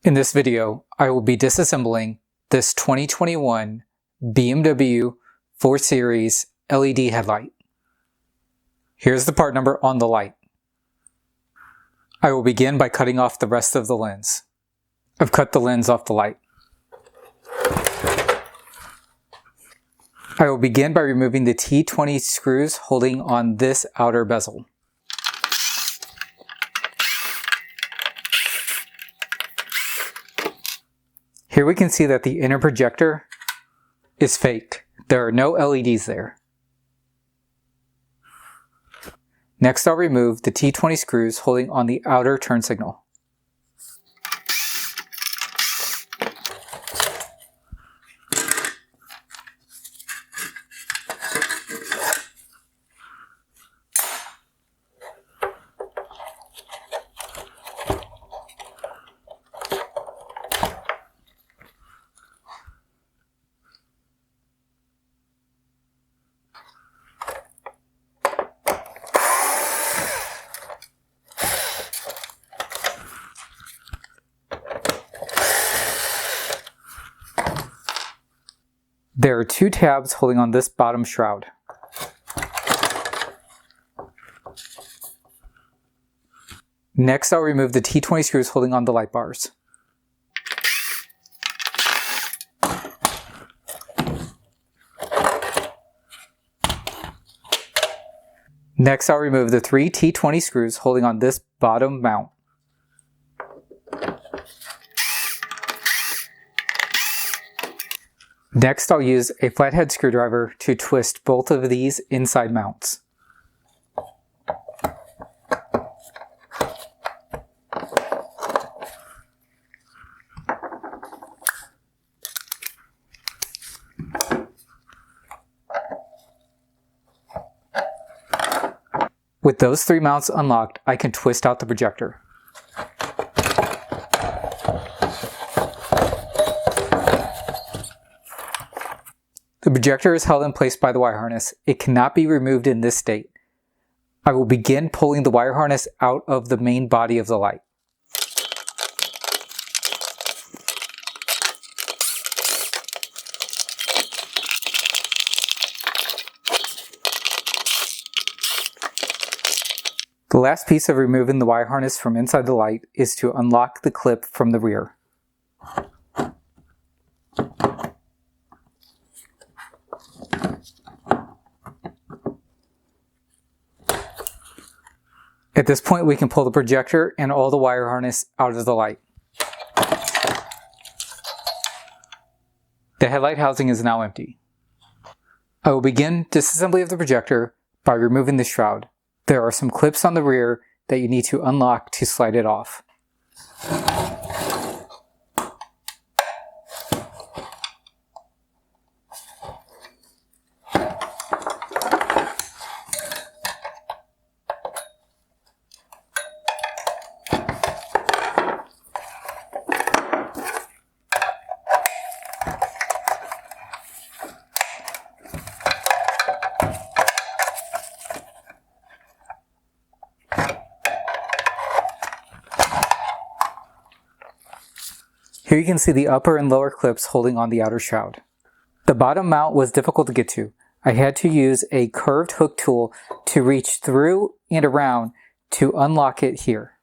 In this video, I will be disassembling this 2021 BMW 4 Series LED headlight. Here's the part number on the light. I will begin by cutting off the rest of the lens. I've cut the lens off the light. I will begin by removing the T20 screws holding on this outer bezel. Here we can see that the inner projector is fake. There are no LEDs there. Next, I'll remove the T20 screws holding on the outer turn signal. There are two tabs holding on this bottom shroud. Next, I'll remove the T20 screws holding on the light bars. Next, I'll remove the three T20 screws holding on this bottom mount. Next, I'll use a flathead screwdriver to twist both of these inside mounts. With those three mounts unlocked, I can twist out the projector. The projector is held in place by the wire harness. It cannot be removed in this state. I will begin pulling the wire harness out of the main body of the light. The last piece of removing the wire harness from inside the light is to unlock the clip from the rear. At this point, we can pull the projector and all the wire harness out of the light. The headlight housing is now empty. I will begin disassembly of the projector by removing the shroud. There are some clips on the rear that you need to unlock to slide it off. Here you can see the upper and lower clips holding on the outer shroud. The bottom mount was difficult to get to. I had to use a curved hook tool to reach through and around to unlock it here.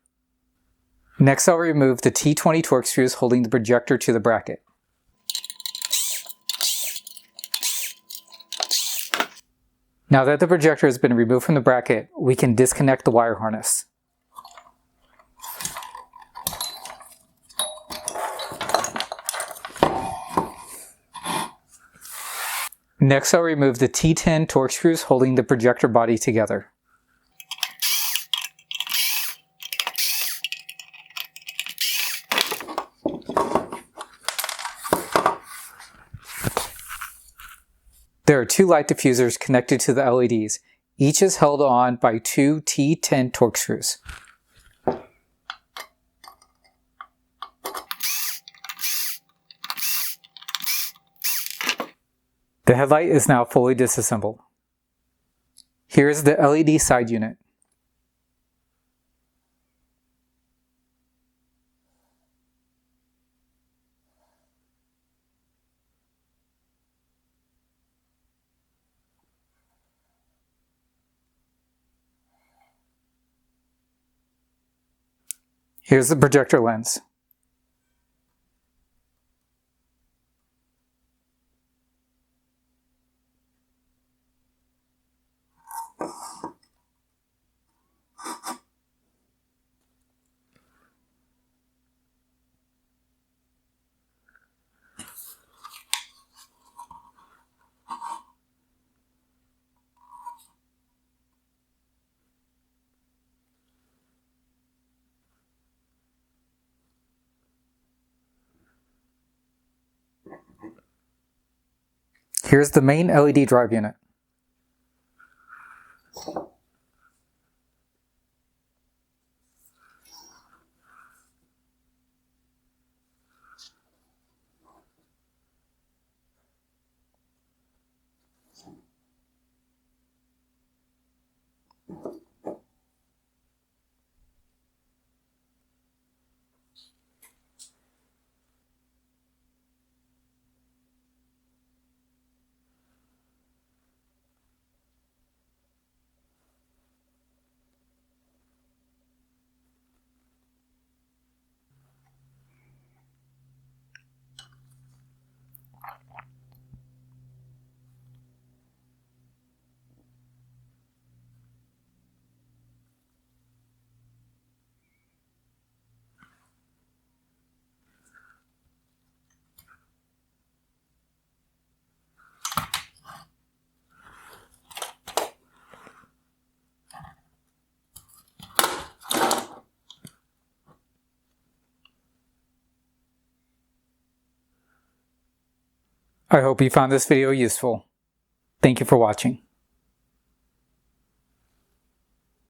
Next, I'll remove the T20 torque screws holding the projector to the bracket. Now that the projector has been removed from the bracket, we can disconnect the wire harness. Next, I'll remove the T10 torque screws holding the projector body together. There are two light diffusers connected to the LEDs. Each is held on by two T10 torque screws. The headlight is now fully disassembled. Here is the LED side unit. Here's the projector lens. Here's the main LED drive unit. I hope you found this video useful. Thank you for watching.